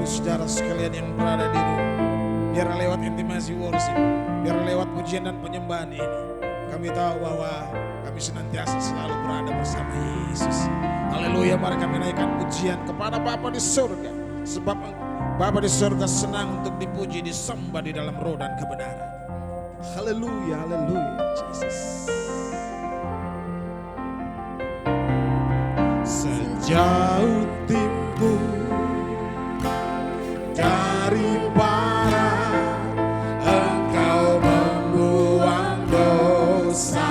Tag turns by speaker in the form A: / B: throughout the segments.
A: saudara sekalian yang berada di rumah, biar lewat intimasi worship, biar lewat pujian dan penyembahan ini, kami tahu bahwa kami senantiasa selalu berada bersama Yesus. Haleluya, mari kami naikkan pujian kepada Bapa di surga, sebab Bapa di surga senang untuk dipuji, disembah di dalam roh dan kebenaran. Haleluya, haleluya, Jesus. Sejauh timur dari barat, Engkau membuang dosaku.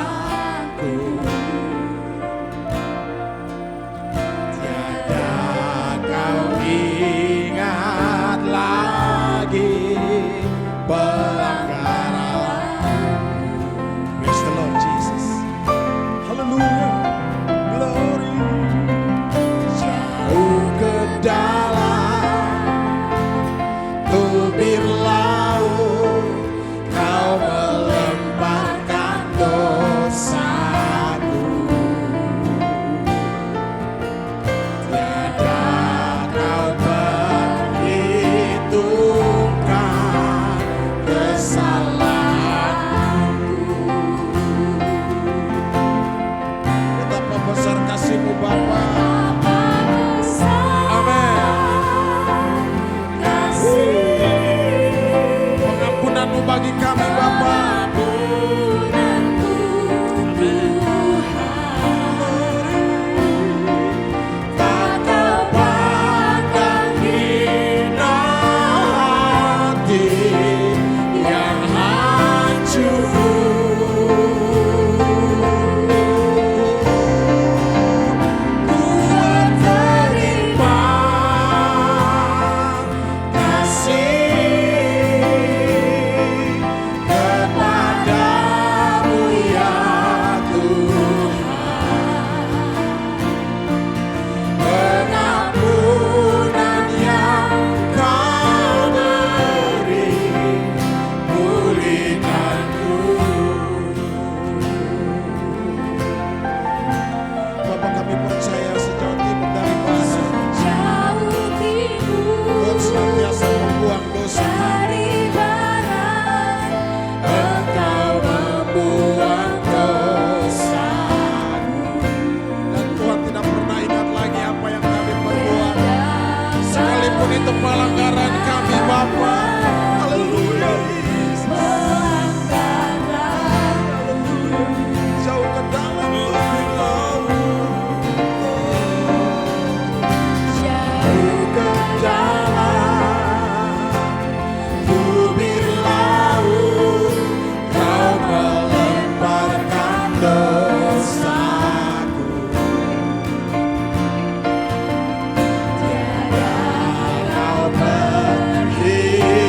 A: Tiada kau ingat lagi pelanggaran. Praise the Lord Jesus. Hallelujah. Glory. Jauh ke dalam tubir laut, Kau melemparkan dosaku. Tiada Kau perhitungkan kesalahanku. Betapa besar kasih-Mu Bapa. Pengampunan-Mu bagi kami Bapa. Tak Kau pandang hina hati yang hancur. Ku terima kasih kepadamu ya Tuhan. Pengampunan yang Kau beri pulihkanku. Bapa, kami percaya sejauh timur dari barat, Tuhan senantiasa membuang dosa. Engkau membuang dosaku. Dan Tuhan tidak pernah ingat lagi apa yang kami perbuat, sekalipun itu pelanggaran kami Bapa. Haleluya. Jauh ke dalam tubir laut, jauh ke dalam tubir laut, Kau melemparkan dosaku. Tiada Kau perhitungkan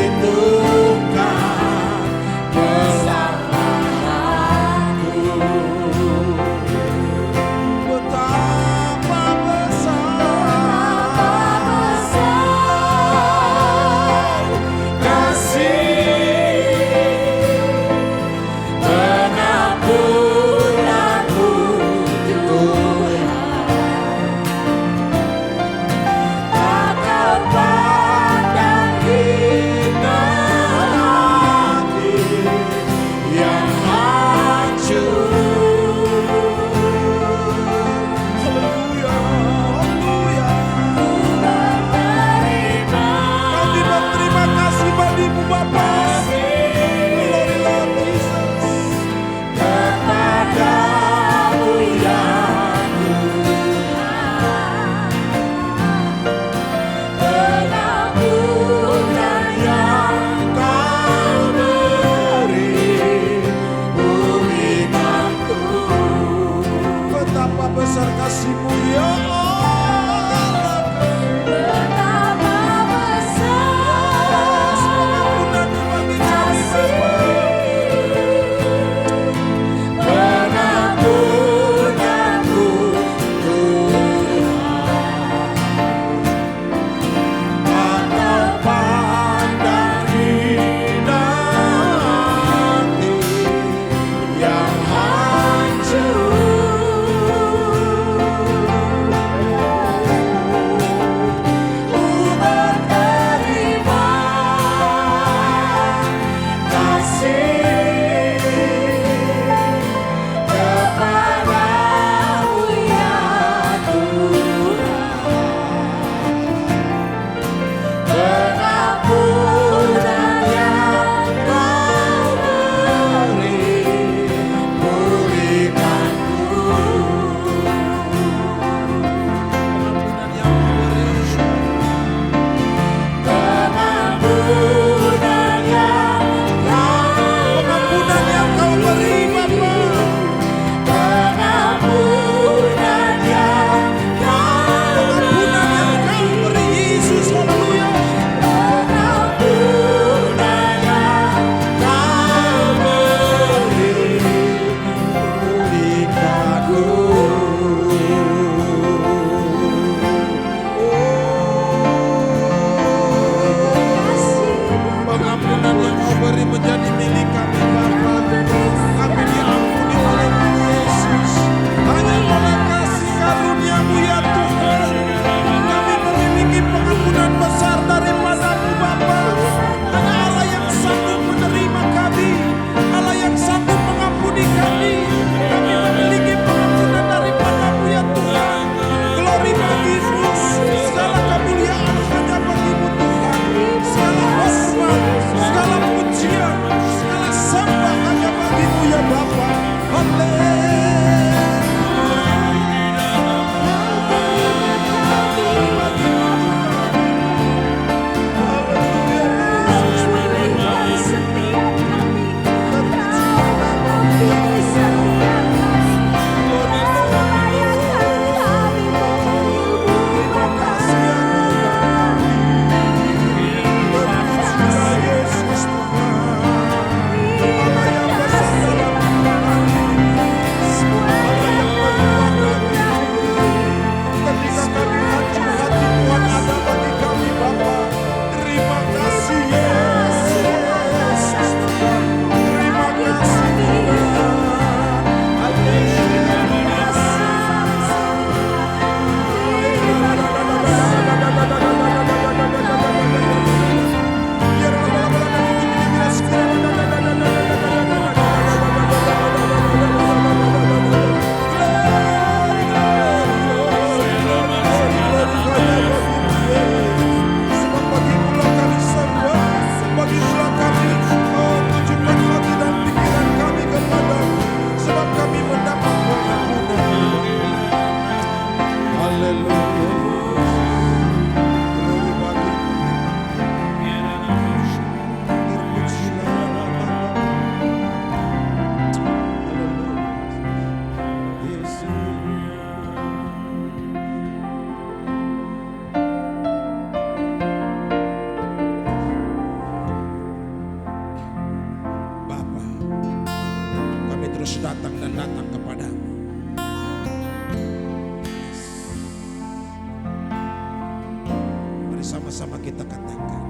A: katakan,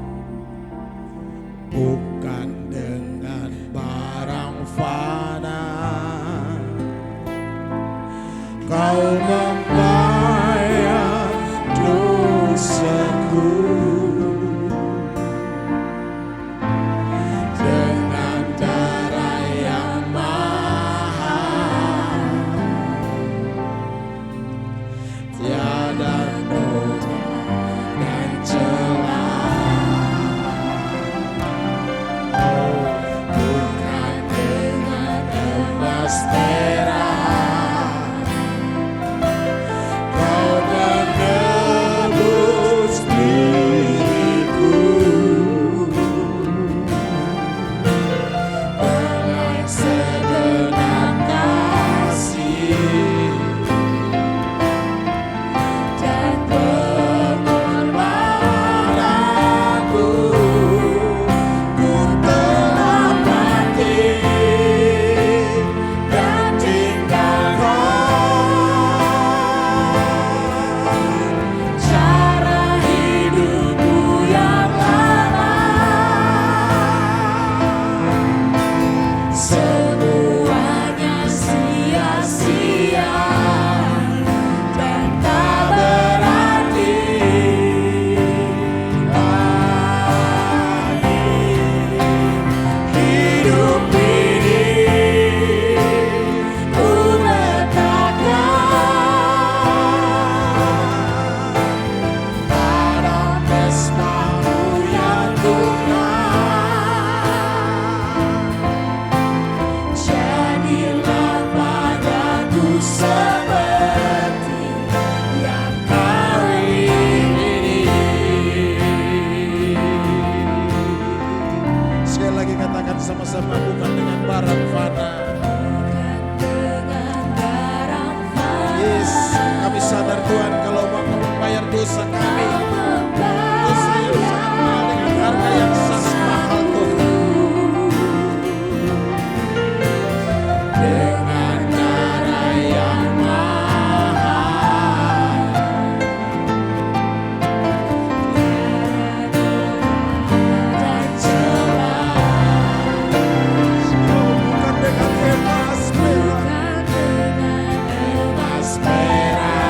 A: bukan dengan barang fana kau membayar dosaku, dengan darah yang mahal, tiada noda dan celah. Oh, bukan dengan emas perak kau menebus diriku, dengan segenap kasih dan pengorbananku, ku telah mati dan tinggalkan cara hidupku yang lama. Semuanya sia-sia dan tak berarti lagi. Hidup ini ku letakkan pada mesbah-Mu yang Tuhan. Jadilah padaku seperti yang Kau ingini. Sekali lagi katakan sama-sama, bukan dengan barang fana. Yes, kami sadar Tuhan kalau Kau membayar dosa kami, dosa yang sangat mahal dengan harga yang sangat mahal Tuhan. Dengan darah yang mahal, dan celah. Oh, bukan dengan emas perak, emas perak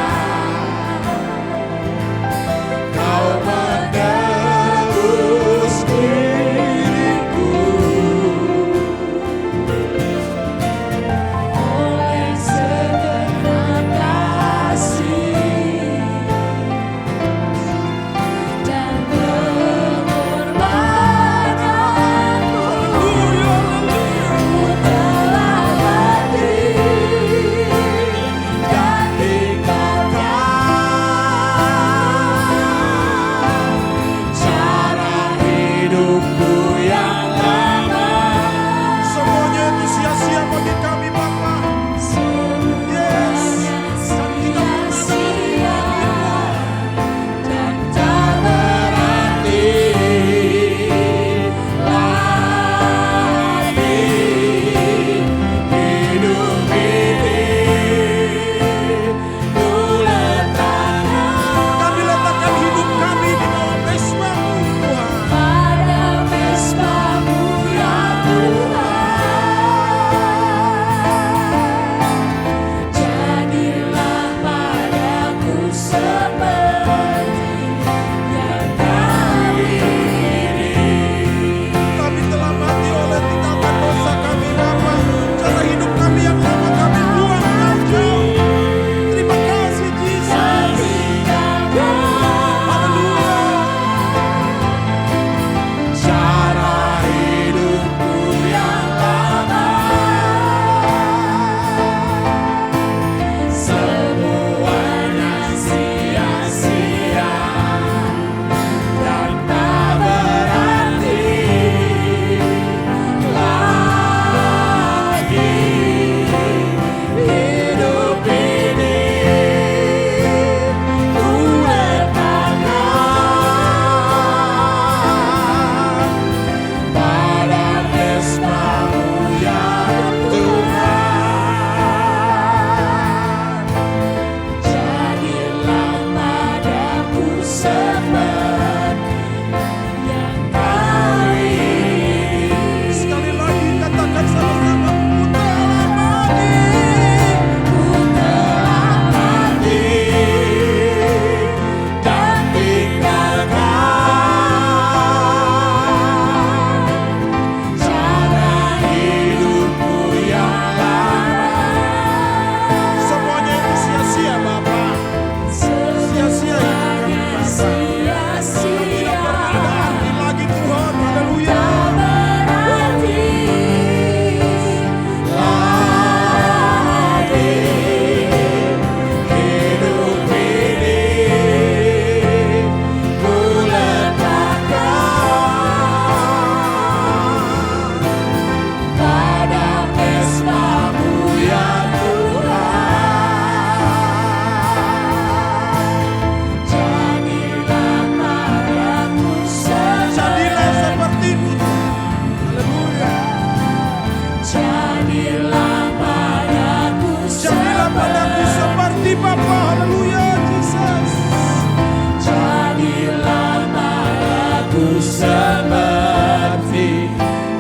A: seperti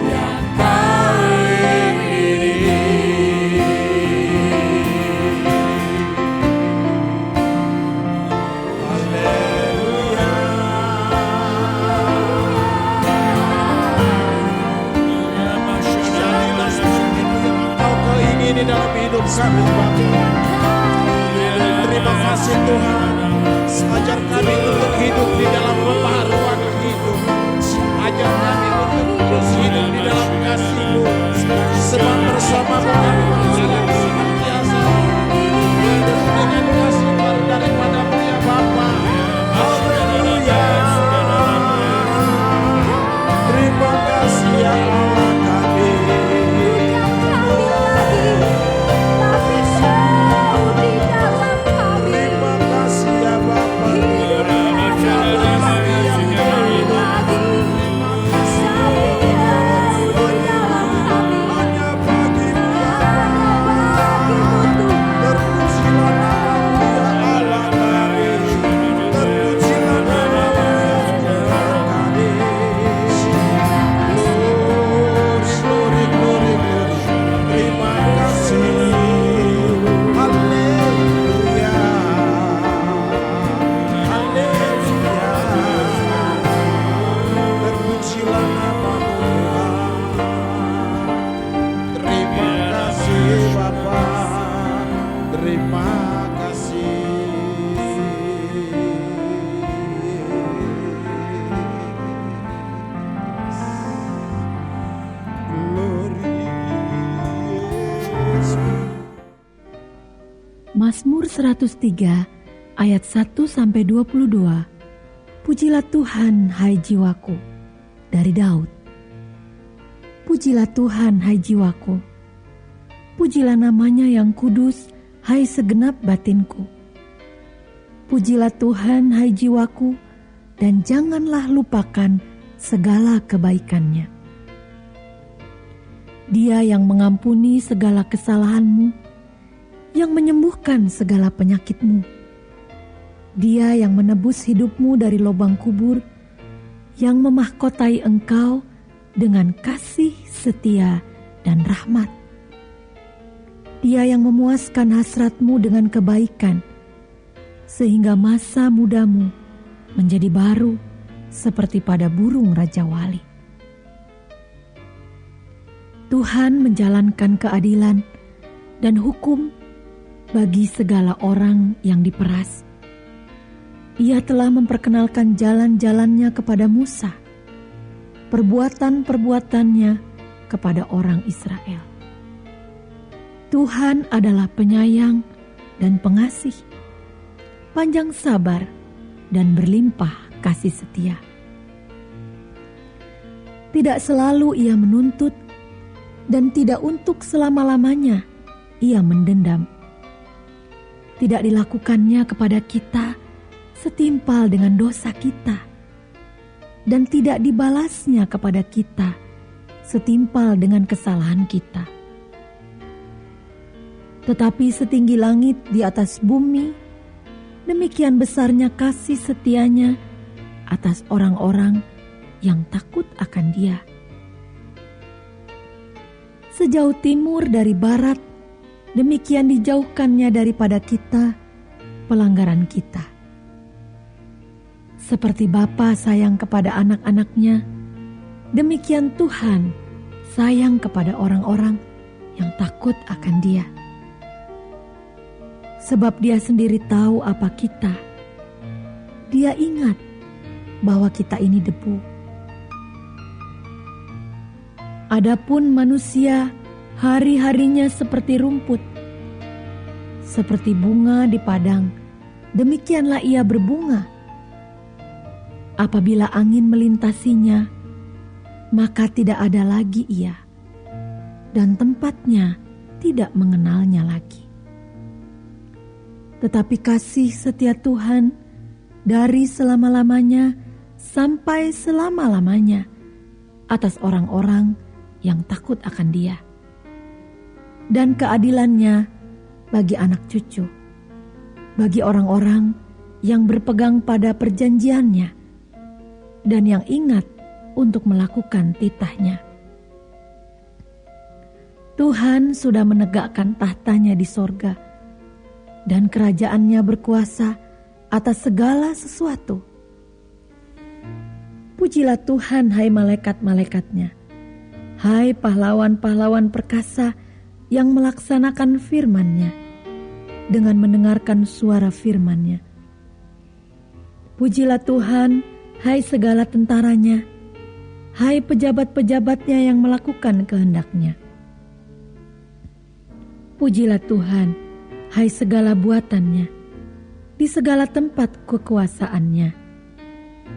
A: yang kau ingini. Haleluya. Jadilah seperti yang kau ingini dalam hidup kami, Bapa. Terima kasih Tuhan, ajar kami untuk hidup di dalam pembaharuan hidup. Ajar kami untuk terus hidup di dalam kasih-Mu, sebab bersama-Mu kami berjalan senantiasa. Hidup dengan kasih baru daripada-Mu ya Bapa. Haleluya. Terima kasih ya Allah kami.
B: Mazmur 103 ayat 1-22. Pujilah Tuhan hai jiwaku. Dari Daud. Pujilah Tuhan hai jiwaku. Pujilah namanya yang kudus hai segenap batinku. Pujilah Tuhan hai jiwaku, dan janganlah lupakan segala kebaikannya. Dia yang mengampuni segala kesalahanmu, yang menyembuhkan segala penyakitmu. Dia yang menebus hidupmu dari lubang kubur, yang memahkotai engkau dengan kasih setia dan rahmat. Dia yang memuaskan hasratmu dengan kebaikan, sehingga masa mudamu menjadi baru seperti pada burung Raja Wali. Tuhan menjalankan keadilan dan hukum bagi segala orang yang diperas. Ia telah memperkenalkan jalan-jalannya kepada Musa, perbuatan-perbuatannya kepada orang Israel. Tuhan adalah penyayang dan pengasih, panjang sabar dan berlimpah kasih setia. Tidak selalu ia menuntut, dan tidak untuk selama-lamanya ia mendendam. Tidak dilakukannya kepada kita setimpal dengan dosa kita, dan tidak dibalasnya kepada kita setimpal dengan kesalahan kita. Tetapi setinggi langit di atas bumi, demikian besarnya kasih setianya atas orang-orang yang takut akan Dia. Sejauh timur dari barat, demikian dijauhkannya daripada kita pelanggaran kita. Seperti Bapa sayang kepada anak-anaknya, demikian Tuhan sayang kepada orang-orang yang takut akan Dia. Sebab Dia sendiri tahu apa kita. Dia ingat bahwa kita ini debu. Adapun manusia, hari-harinya seperti rumput, seperti bunga di padang, demikianlah ia berbunga. Apabila angin melintasinya, maka tidak ada lagi ia, dan tempatnya tidak mengenalnya lagi. Tetapi kasih setia Tuhan dari selama-lamanya sampai selama-lamanya atas orang-orang yang takut akan Dia, dan keadilannya bagi anak cucu, bagi orang-orang yang berpegang pada perjanjiannya dan yang ingat untuk melakukan titahnya. Tuhan sudah menegakkan tahtanya di sorga, dan kerajaannya berkuasa atas segala sesuatu. Pujilah Tuhan, hai malaikat-malaikatnya, hai pahlawan-pahlawan perkasa yang melaksanakan firman-Nya dengan mendengarkan suara firman-Nya. Pujilah Tuhan, hai segala tentaranya, hai pejabat-pejabatnya yang melakukan kehendak-Nya. Pujilah Tuhan, hai segala buatannya, di segala tempat kekuasaannya.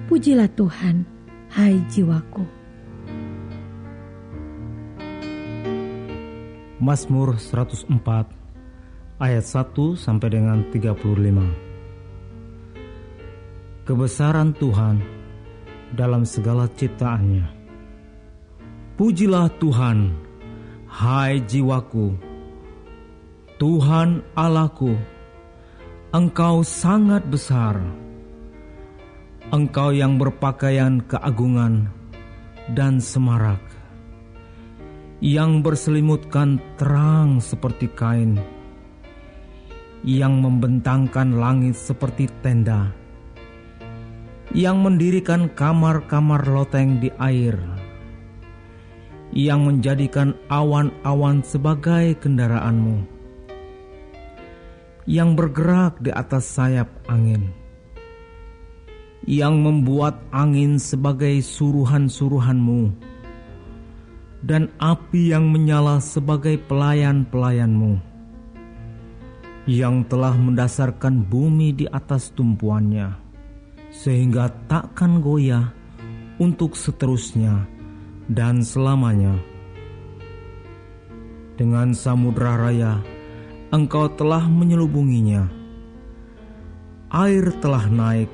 B: Pujilah Tuhan, hai jiwaku.
C: Mazmur 104 ayat 1 sampai dengan 35. Kebesaran Tuhan dalam segala ciptaannya. Pujilah Tuhan, hai jiwaku. Tuhan Allahku, Engkau sangat besar. Engkau yang berpakaian keagungan dan semarak, yang berselimutkan terang seperti kain, yang membentangkan langit seperti tenda, yang mendirikan kamar-kamar loteng di air, yang menjadikan awan-awan sebagai kendaraanmu, yang bergerak di atas sayap angin, yang membuat angin sebagai suruhan-suruhanmu, dan api yang menyala sebagai pelayan-pelayanmu, yang telah mendasarkan bumi di atas tumpuannya, sehingga takkan goyah untuk seterusnya dan selamanya. Dengan samudra raya Engkau telah menyelubunginya. Air telah naik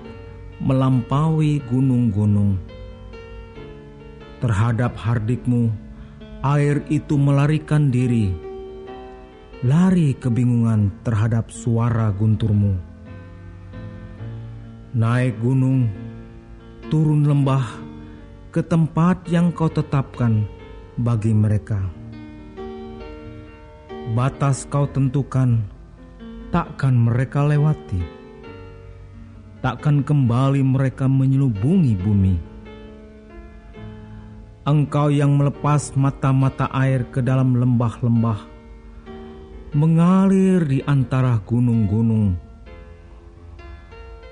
C: melampaui gunung-gunung. Terhadap hardikmu, air itu melarikan diri, lari kebingungan terhadap suara gunturmu. Naik gunung, turun lembah, ke tempat yang kau tetapkan bagi mereka. Batas kau tentukan, takkan mereka lewati. Takkan kembali mereka menyelubungi bumi. Engkau yang melepas mata-mata air ke dalam lembah-lembah, mengalir di antara gunung-gunung,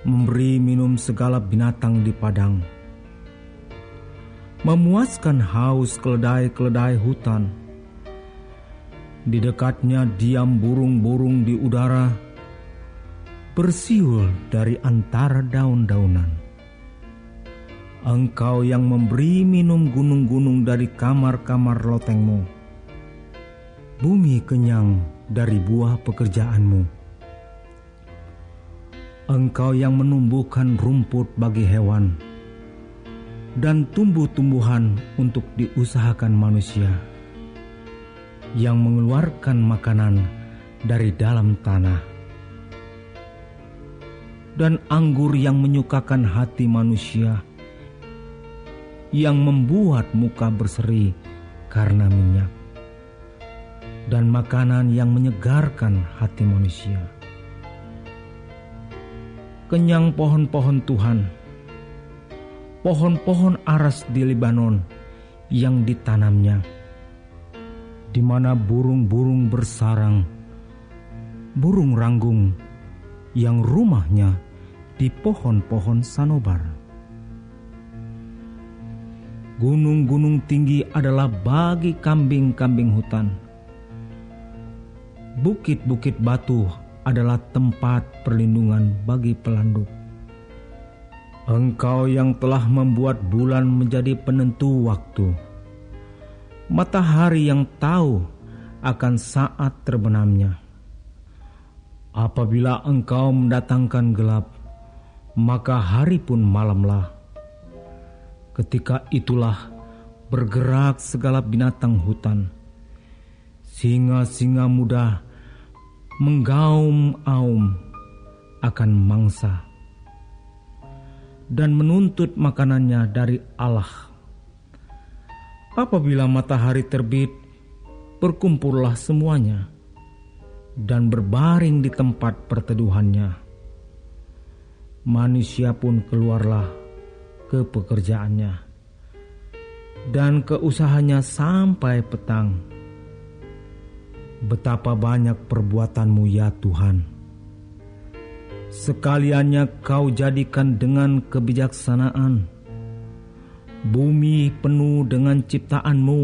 C: memberi minum segala binatang di padang, memuaskan haus keledai-keledai hutan. Di dekatnya diam burung-burung di udara, bersiul dari antara daun-daunan. Engkau yang memberi minum gunung-gunung dari kamar-kamar lotengmu. Bumi kenyang dari buah pekerjaanmu. Engkau yang menumbuhkan rumput bagi hewan dan tumbuh-tumbuhan untuk diusahakan manusia, yang mengeluarkan makanan dari dalam tanah, dan anggur yang menyukakan hati manusia, yang membuat muka berseri karena minyak, dan makanan yang menyegarkan hati manusia. Kenyang pohon-pohon Tuhan, pohon-pohon aras di Libanon yang ditanamnya, di mana burung-burung bersarang, burung ranggung yang rumahnya di pohon-pohon sanobar. Gunung-gunung tinggi adalah bagi kambing-kambing hutan. Bukit-bukit batu adalah tempat perlindungan bagi pelanduk. Engkau yang telah membuat bulan menjadi penentu waktu, matahari yang tahu akan saat terbenamnya. Apabila engkau mendatangkan gelap, maka hari pun malamlah. Ketika itulah bergerak segala binatang hutan. Singa-singa muda menggaum-aum akan mangsa. dan menuntut makanannya dari Allah. Apabila matahari terbit, berkumpullah semuanya dan berbaring di tempat perteduhannya. Manusia pun keluarlah ke pekerjaannya dan ke usahanya sampai petang. Betapa banyak perbuatanmu ya Tuhan. Sekaliannya kau jadikan dengan kebijaksanaan. Bumi penuh dengan ciptaanmu.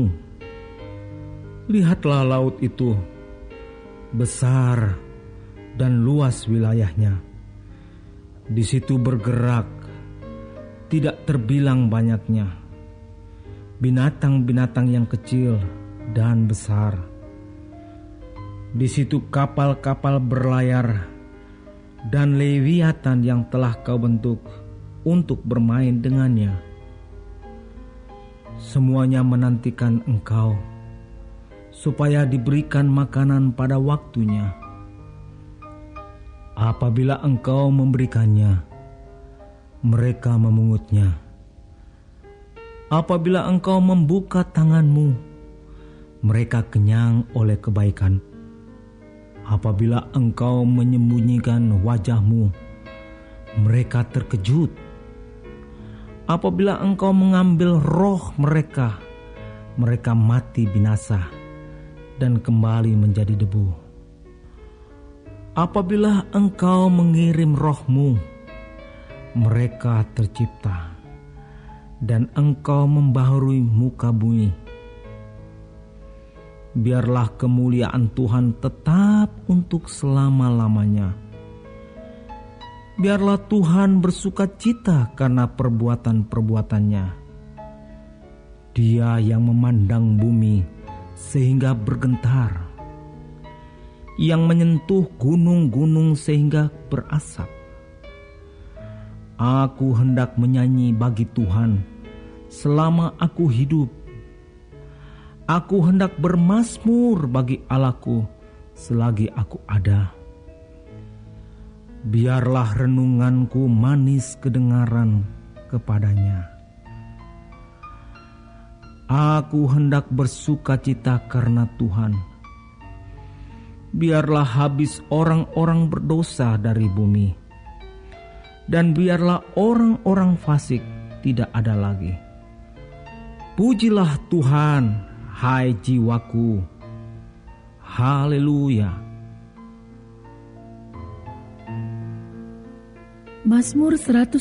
C: Lihatlah laut itu, besar dan luas wilayahnya. Di situ bergerak, tidak terbilang banyaknya, binatang-binatang yang kecil dan besar. Di situ kapal-kapal berlayar dan lewiatan yang telah kau bentuk untuk bermain dengannya. Semuanya menantikan engkau, supaya diberikan makanan pada waktunya. Apabila engkau memberikannya, mereka memungutnya. Apabila engkau membuka tanganmu, mereka kenyang oleh kebaikan. Apabila engkau menyembunyikan wajahmu, mereka terkejut. Apabila engkau mengambil roh mereka, mereka mati binasa dan kembali menjadi debu. Apabila engkau mengirim rohmu, mereka tercipta, dan engkau membaharui muka bumi. Biarlah kemuliaan Tuhan tetap untuk selama-lamanya. Biarlah Tuhan bersuka cita karena perbuatan-perbuatannya. Dia yang memandang bumi sehingga bergentar, yang menyentuh gunung-gunung sehingga berasap. Aku hendak menyanyi bagi Tuhan selama aku hidup. Aku hendak bermazmur bagi Allahku selagi aku ada. Biarlah renunganku manis kedengaran kepadanya. Aku hendak bersukacita karena Tuhan. Biarlah habis orang-orang berdosa dari bumi, dan biarlah orang-orang fasik tidak ada lagi. Pujilah Tuhan, hai jiwaku. Haleluya.
B: Mazmur 105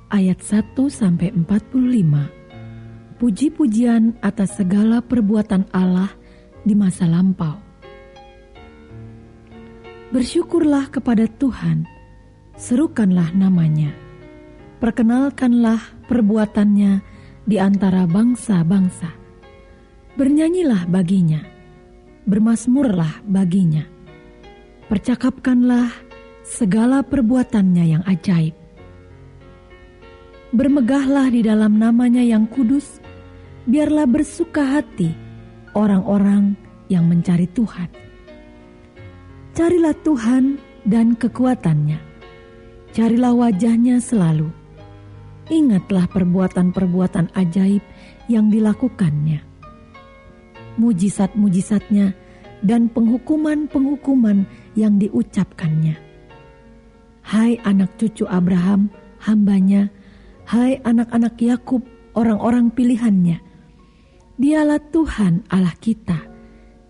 B: ayat 1-45. Puji-pujian atas segala perbuatan Allah di masa lampau. Bersyukurlah kepada Tuhan, serukanlah namanya. Perkenalkanlah perbuatannya di antara bangsa-bangsa. Bernyanyilah baginya, bermazmurlah baginya. Percakapkanlah segala perbuatannya yang ajaib. Bermegahlah di dalam namanya yang kudus, biarlah bersuka hati orang-orang yang mencari Tuhan. Carilah Tuhan dan kekuatannya, carilah wajahnya selalu. Ingatlah perbuatan-perbuatan ajaib yang dilakukannya, mujizat-mujizatnya dan penghukuman-penghukuman yang diucapkannya. Hai anak cucu Abraham, hambanya, hai anak-anak Yakub, orang-orang pilihannya. Dialah Tuhan Allah kita,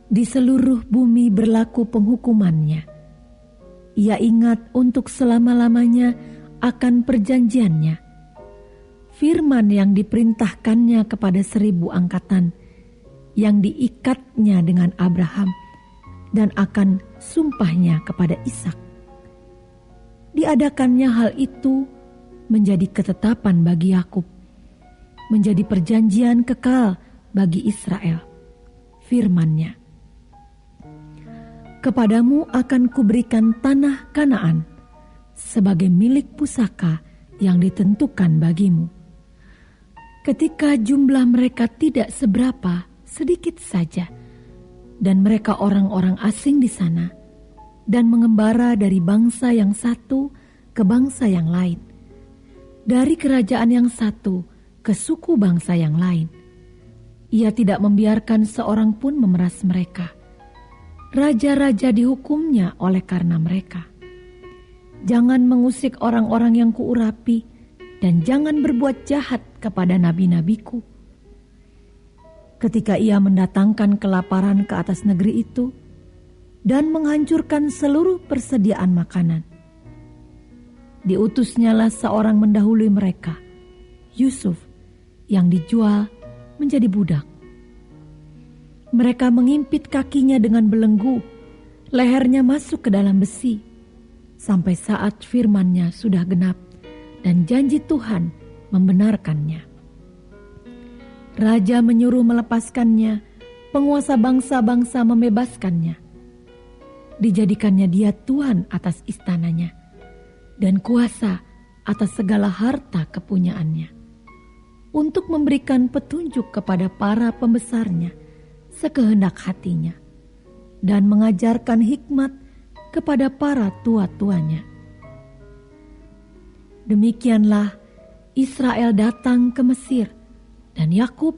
B: di seluruh bumi berlaku penghukumannya. Ia ingat untuk selama-lamanya akan perjanjiannya. Firman yang diperintahkannya kepada 1000 angkatan, yang diikatnya dengan Abraham, dan akan sumpahnya kepada Ishak. Diadakannya hal itu menjadi ketetapan bagi Yakub, menjadi perjanjian kekal bagi Israel. Firman-Nya, kepadamu akan kuberikan tanah Kanaan sebagai milik pusaka yang ditentukan bagimu. Ketika jumlah mereka tidak seberapa, sedikit saja, dan mereka orang-orang asing di sana, dan mengembara dari bangsa yang satu ke bangsa yang lain. dari kerajaan yang satu ke suku bangsa yang lain. Ia tidak membiarkan seorang pun memeras mereka. Raja-raja dihukumnya oleh karena mereka. Jangan mengusik orang-orang yang kuurapi, dan jangan berbuat jahat kepada nabi-nabiku. Ketika ia mendatangkan kelaparan ke atas negeri itu, dan menghancurkan seluruh persediaan makanan, diutusnyalah seorang mendahului mereka, Yusuf, yang dijual menjadi budak. Mereka mengimpit kakinya dengan belenggu, lehernya masuk ke dalam besi, sampai saat firman-Nya sudah genap dan janji Tuhan membenarkannya. Raja menyuruh melepaskannya, penguasa bangsa-bangsa membebaskannya. Dijadikannya dia tuan atas istananya dan kuasa atas segala harta kepunyaannya, untuk memberikan petunjuk kepada para pembesarnya sekehendak hatinya, dan mengajarkan hikmat kepada para tua-tuanya. Demikianlah Israel datang ke Mesir, dan Yakub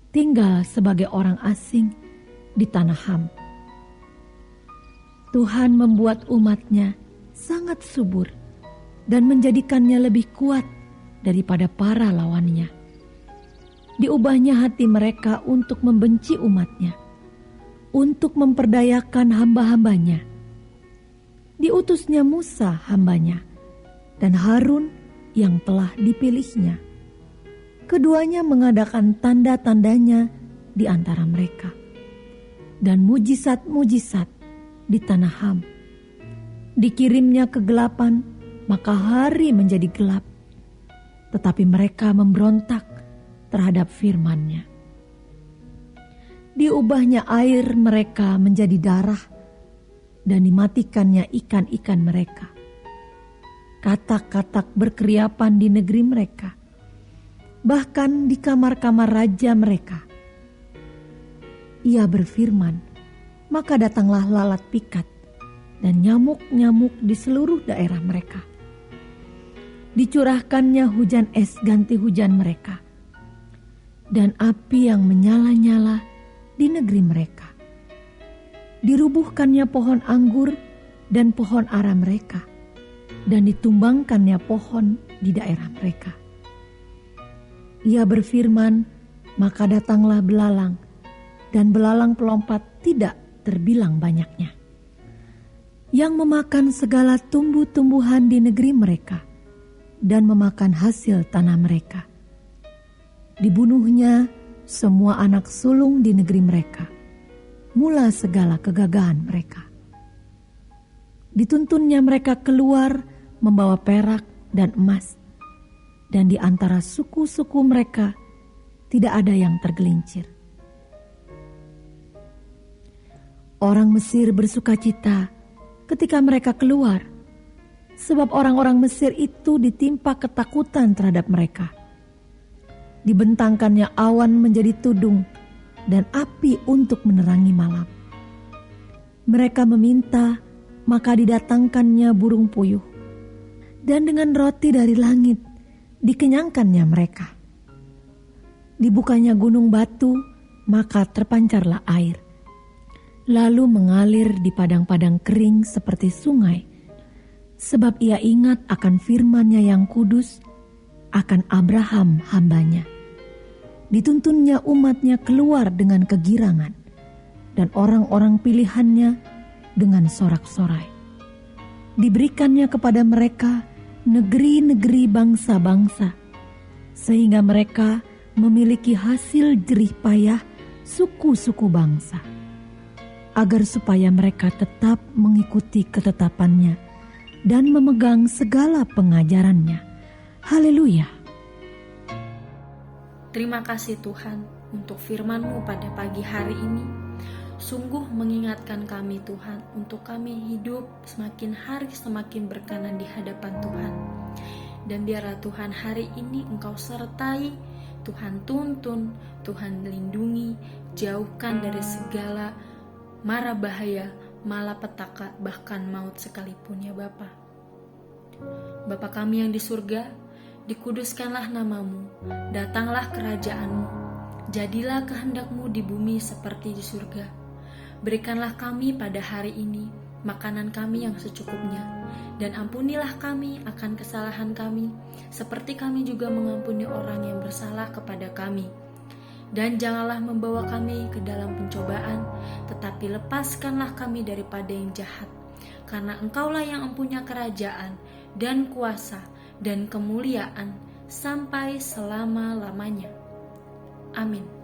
B: tinggal sebagai orang asing di tanah Ham. Tuhan membuat umat-Nya sangat subur dan menjadikannya lebih kuat daripada para lawannya. Diubahnya hati mereka untuk membenci umat-Nya, untuk memperdayakan hamba-hambanya. Diutusnya Musa hambanya, dan Harun yang telah dipilihnya. Keduanya mengadakan tanda-tandanya di antara mereka, dan mujizat-mujizat di tanah Ham. Dikirimnya kegelapan, maka hari menjadi gelap. Tetapi mereka memberontak terhadap firman-Nya. Diubahnya air mereka menjadi darah, dan dimatikannya ikan-ikan mereka. Katak-katak berkeriapan di negeri mereka, bahkan di kamar-kamar raja mereka. Ia berfirman, maka datanglah lalat pikat dan nyamuk-nyamuk di seluruh daerah mereka. Dicurahkannya hujan es ganti hujan mereka, dan api yang menyala-nyala di negeri mereka. Dirubuhkannya pohon anggur dan pohon ara mereka, dan ditumbangkannya pohon di daerah mereka. Ia berfirman, maka datanglah belalang, dan belalang pelompat tidak terbilang banyaknya, yang memakan segala tumbuh-tumbuhan di negeri mereka, dan memakan hasil tanah mereka. Dibunuhnya semua anak sulung di negeri mereka, mula segala kegagahan mereka. Dituntunnya mereka keluar membawa perak dan emas, dan di antara suku-suku mereka tidak ada yang tergelincir. Orang Mesir bersukacita ketika mereka keluar, sebab orang-orang Mesir itu ditimpa ketakutan terhadap mereka. Dibentangkannya awan menjadi tudung dan api untuk menerangi malam. Mereka meminta, maka didatangkannya burung puyuh, dan dengan roti dari langit dikenyangkannya mereka. Dibukanya gunung batu, maka terpancarlah air, lalu mengalir di padang-padang kering seperti sungai, sebab ia ingat akan firman-Nya yang kudus, akan Abraham hambanya. Dituntunnya umat-Nya keluar dengan kegirangan, dan orang-orang pilihan-Nya dengan sorak-sorai. Diberikannya kepada mereka negeri-negeri bangsa-bangsa, sehingga mereka memiliki hasil jerih payah suku-suku bangsa, agar supaya mereka tetap mengikuti ketetapan-Nya dan memegang segala pengajaran-Nya. Haleluya.
D: Terima kasih Tuhan untuk firman-Mu pada pagi hari ini. Sungguh mengingatkan kami Tuhan untuk kami hidup semakin hari semakin berkenan di hadapan Tuhan. Dan biarlah Tuhan hari ini Engkau sertai, Tuhan tuntun, Tuhan lindungi, jauhkan dari segala mara bahaya, malapetaka, bahkan maut sekalipun ya Bapa. Bapa kami yang di surga, dikuduskanlah namamu, datanglah kerajaanmu, jadilah kehendakmu di bumi seperti di surga. Berikanlah kami pada hari ini makanan kami yang secukupnya, dan ampunilah kami akan kesalahan kami, seperti kami juga mengampuni orang yang bersalah kepada kami. Dan janganlah membawa kami ke dalam pencobaan, tetapi lepaskanlah kami daripada yang jahat. Karena Engkaulah yang mempunyai kerajaan dan kuasa dan kemuliaan sampai selama-lamanya. Amin.